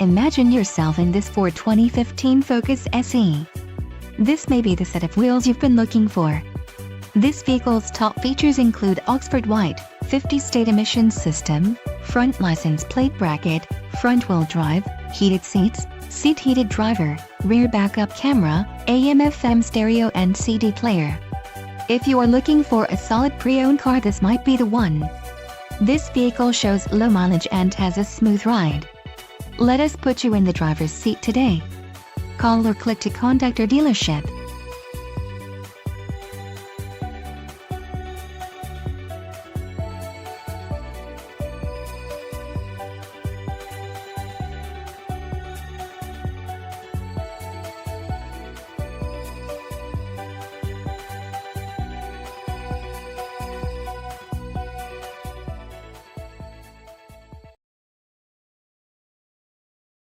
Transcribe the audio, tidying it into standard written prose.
Imagine yourself in this Ford 2015 Focus SE. This may be the set of wheels you've been looking for. This vehicle's top features include Oxford White, 50-state emissions system, front license plate bracket, front-wheel drive, heated seats, seat heated driver, rear backup camera, AM/FM stereo and CD player. If you are looking for a solid pre-owned car, this might be the one. This vehicle shows low mileage and has a smooth ride. Let us put you in the driver's seat today. Call or click to contact our dealership.